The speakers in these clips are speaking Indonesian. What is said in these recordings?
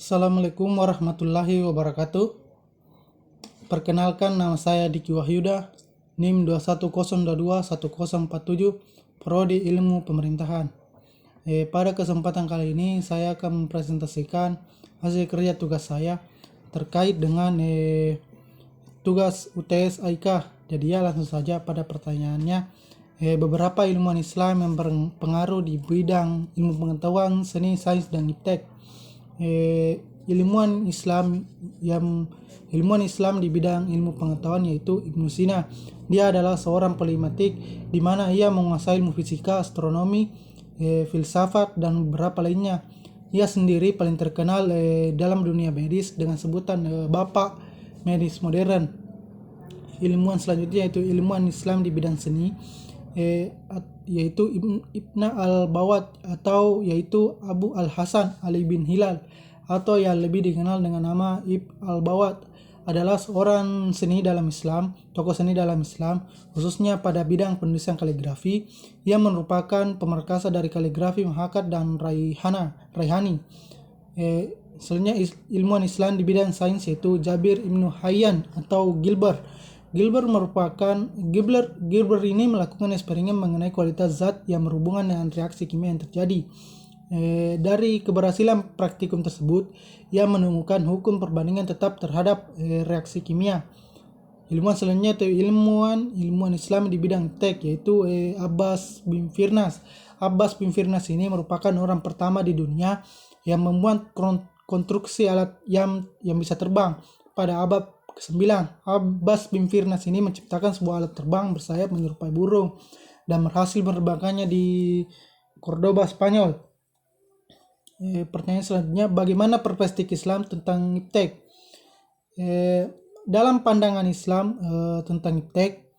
Assalamualaikum warahmatullahi wabarakatuh. Perkenalkan, nama saya Diki Wahyuda, NIM 210221047, Prodi Ilmu Pemerintahan. Pada kesempatan kali ini saya akan mempresentasikan hasil kerja tugas saya terkait dengan tugas UTS AIK. Jadi ya, langsung saja pada pertanyaannya. Beberapa ilmuwan Islam yang berpengaruh di bidang ilmu pengetahuan, seni, sains, dan iptek. Ilmuwan Islam di bidang ilmu pengetahuan yaitu Ibnu Sina. Dia adalah seorang polimatik di mana ia menguasai ilmu fisika, astronomi, filsafat, dan beberapa lainnya. Ia sendiri paling terkenal dalam dunia medis dengan sebutan Bapak Medis Modern. Ilmuwan selanjutnya yaitu ilmuwan Islam di bidang seni, yaitu Ibn al-Bawat atau yaitu Abu al-Hasan Ali bin Hilal, atau yang lebih dikenal dengan nama Ibn al-Bawat, adalah seorang tokoh seni dalam Islam, khususnya pada bidang penulisan kaligrafi. Ia merupakan pemerkasa dari kaligrafi Muhakkak dan Raihani. Selanjutnya ilmuwan Islam di bidang sains yaitu Jabir Ibnu Hayyan atau Gilbert. Gilbert ini melakukan eksperimen mengenai kualitas zat yang berhubungan dengan reaksi kimia yang terjadi. Dari keberhasilan praktikum tersebut, ia menemukan hukum perbandingan tetap terhadap reaksi kimia. Ilmuwan selanjutnya itu ilmuwan Islam di bidang iptek yaitu Abbas bin Firnas. Abbas bin Firnas ini merupakan orang pertama di dunia yang membuat konstruksi alat yang bisa terbang. Pada abad ke-9, Abbas bin Firnas ini menciptakan sebuah alat terbang bersayap menyerupai burung dan berhasil menerbangkannya di Cordoba, Spanyol. Pertanyaan selanjutnya, bagaimana perspektif Islam tentang iptek? Dalam pandangan Islam tentang iptek,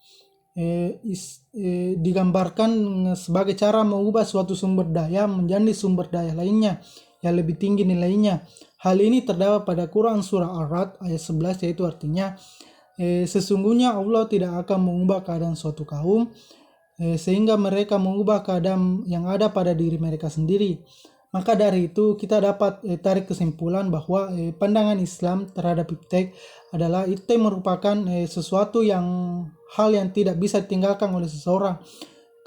digambarkan sebagai cara mengubah suatu sumber daya menjadi sumber daya lainnya yang lebih tinggi nilainya. Hal ini terdapat pada Quran surah Ar-Ra'd ayat 11, yaitu artinya sesungguhnya Allah tidak akan mengubah keadaan suatu kaum sehingga mereka mengubah keadaan yang ada pada diri mereka sendiri. Maka dari itu kita dapat tarik kesimpulan bahwa pandangan Islam terhadap iptek adalah iptek merupakan hal yang tidak bisa ditinggalkan oleh seseorang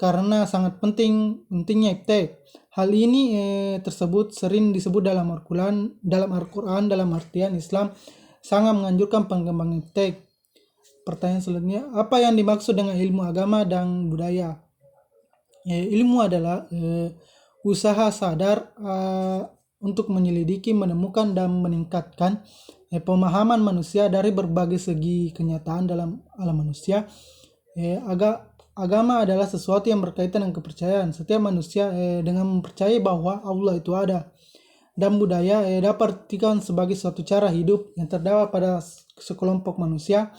karena sangat pentingnya iptek. Hal ini tersebut sering disebut dalam Al-Quran dalam artian Islam sangat menganjurkan pengembangan iptek. Pertanyaan selanjutnya, apa yang dimaksud dengan ilmu agama dan budaya? Ilmu adalah usaha sadar untuk menyelidiki, menemukan, dan meningkatkan pemahaman manusia dari berbagai segi kenyataan dalam alam manusia. Agama adalah sesuatu yang berkaitan dengan kepercayaan setiap manusia dengan mempercayai bahwa Allah itu ada. Dan budaya dapat diartikan sebagai suatu cara hidup yang terdapat pada sekelompok manusia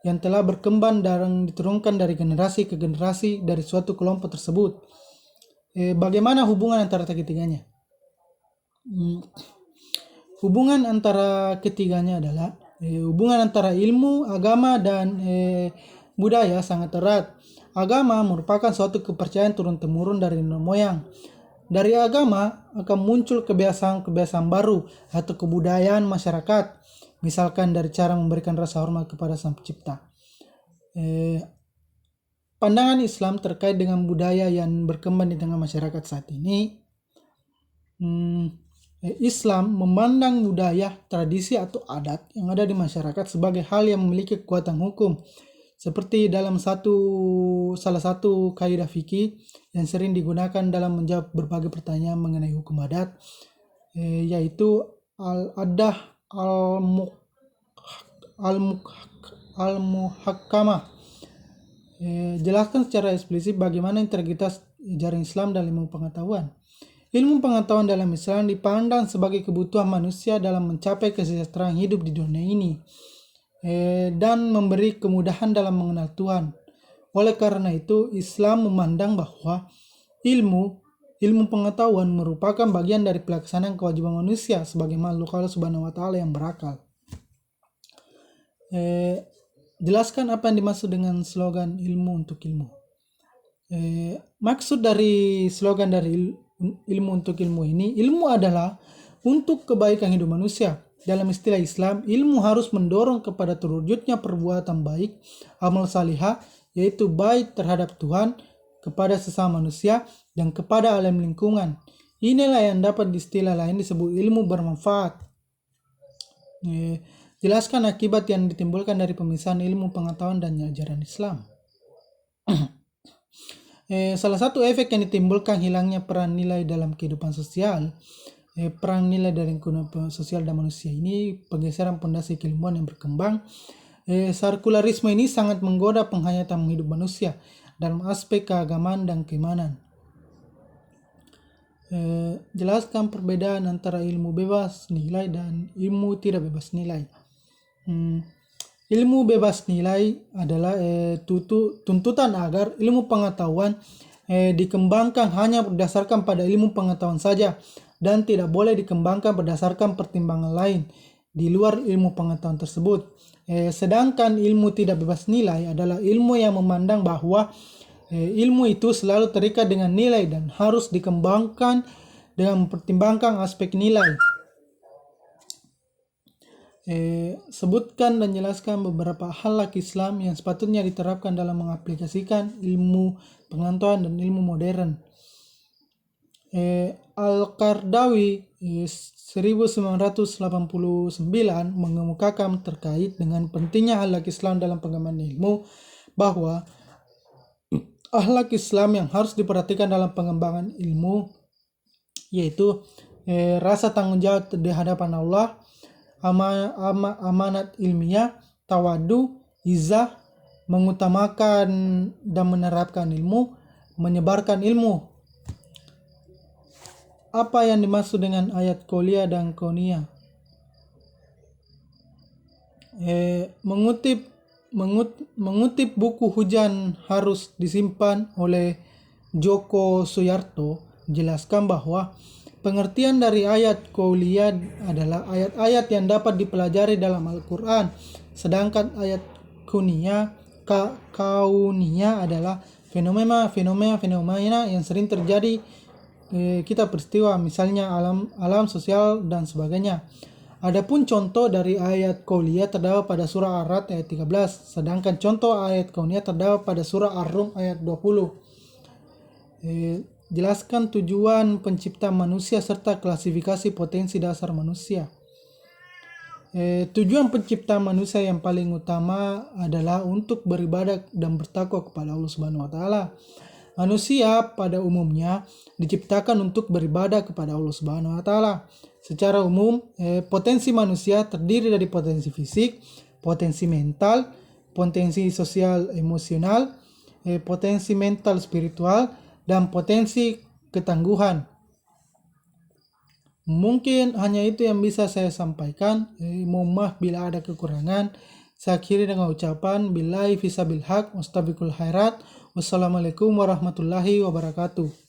yang telah berkembang dan diturunkan dari generasi ke generasi dari suatu kelompok tersebut. Bagaimana hubungan antara ketiganya? Hubungan antara ketiganya adalah hubungan antara ilmu, agama, dan budaya sangat erat. Agama merupakan suatu kepercayaan turun-temurun dari nenek moyang. Dari agama akan muncul kebiasaan-kebiasaan baru atau kebudayaan masyarakat, misalkan dari cara memberikan rasa hormat kepada Sang Pencipta. Pandangan Islam terkait dengan budaya yang berkembang di tengah masyarakat saat ini, Islam memandang budaya, tradisi, atau adat yang ada di masyarakat sebagai hal yang memiliki kekuatan hukum. Seperti dalam salah satu kaidah fikih yang sering digunakan dalam menjawab berbagai pertanyaan mengenai hukum adat, yaitu al-adah al-muhakkamah. Jelaskan secara eksplisit bagaimana integritas ajaran Islam dalam ilmu pengetahuan. Ilmu pengetahuan dalam Islam dipandang sebagai kebutuhan manusia dalam mencapai kesejahteraan hidup di dunia ini dan memberi kemudahan dalam mengenal Tuhan. Oleh karena itu, Islam memandang bahwa ilmu pengetahuan merupakan bagian dari pelaksanaan kewajiban manusia sebagai makhluk Allah Subhanahu wa Ta'ala yang berakal. Jelaskan apa yang dimaksud dengan slogan ilmu untuk ilmu. Maksud dari slogan dari ilmu untuk ilmu ini, ilmu adalah untuk kebaikan hidup manusia. Dalam istilah Islam, ilmu harus mendorong kepada terwujudnya perbuatan baik, amal salihah, yaitu baik terhadap Tuhan, kepada sesama manusia, dan kepada alam lingkungan. Inilah yang dapat di istilah lain disebut ilmu bermanfaat. Jelaskan akibat yang ditimbulkan dari pemisahan ilmu pengetahuan dan ajaran Islam. Salah satu efek yang ditimbulkan hilangnya peran nilai dalam kehidupan sosial. Peran nilai dari kehidupan sosial dan manusia ini pergeseran pondasi keilmuan yang berkembang. Sekularisme ini sangat menggoda penghayatan hidup manusia dalam aspek keagamaan dan keimanan. Jelaskan perbedaan antara ilmu bebas nilai dan ilmu tidak bebas nilai. Ilmu bebas nilai adalah tuntutan agar ilmu pengetahuan dikembangkan hanya berdasarkan pada ilmu pengetahuan saja dan tidak boleh dikembangkan berdasarkan pertimbangan lain di luar ilmu pengetahuan tersebut. Sedangkan ilmu tidak bebas nilai adalah ilmu yang memandang bahwa ilmu itu selalu terikat dengan nilai dan harus dikembangkan dengan mempertimbangkan aspek nilai. Sebutkan dan jelaskan beberapa akhlak Islam yang sepatutnya diterapkan dalam mengaplikasikan ilmu pengetahuan dan ilmu modern. Al-Qardawi 1989 mengemukakan terkait dengan pentingnya akhlak Islam dalam pengembangan ilmu bahwa akhlak Islam yang harus diperhatikan dalam pengembangan ilmu yaitu rasa tanggung jawab di hadapan Allah, amanat ilmiah, tawadu, izah, mengutamakan dan menerapkan ilmu, menyebarkan ilmu. Apa yang dimaksud dengan ayat qauliyah dan kauniyah? Mengutip buku Hujan Harus Disimpan oleh Joko Suyarto, jelaskan bahwa pengertian dari ayat qauliyah adalah ayat-ayat yang dapat dipelajari dalam Al-Quran, sedangkan ayat kauniyah adalah fenomena yang sering terjadi kita peristiwa, misalnya alam sosial dan sebagainya. Adapun contoh dari ayat qauliyah terdapat pada surah Ar-Ra'd ayat 13, sedangkan contoh ayat kauniyah terdapat pada surah Ar-Rum ayat 20. Jelaskan tujuan penciptaan manusia serta klasifikasi potensi dasar manusia. Tujuan penciptaan manusia yang paling utama adalah untuk beribadah dan bertakwa kepada Allah Subhanahu wa taala. Manusia pada umumnya diciptakan untuk beribadah kepada Allah Subhanahu wa taala. Secara umum, potensi manusia terdiri dari potensi fisik, potensi mental, potensi sosial emosional, potensi mental spiritual, dan potensi ketangguhan. Mungkin hanya itu yang bisa saya sampaikan. Mohon maaf bila ada kekurangan. Saya akhiri dengan ucapan billahi fisabil haq mustabiqul khairat. Wassalamualaikum warahmatullahi wabarakatuh.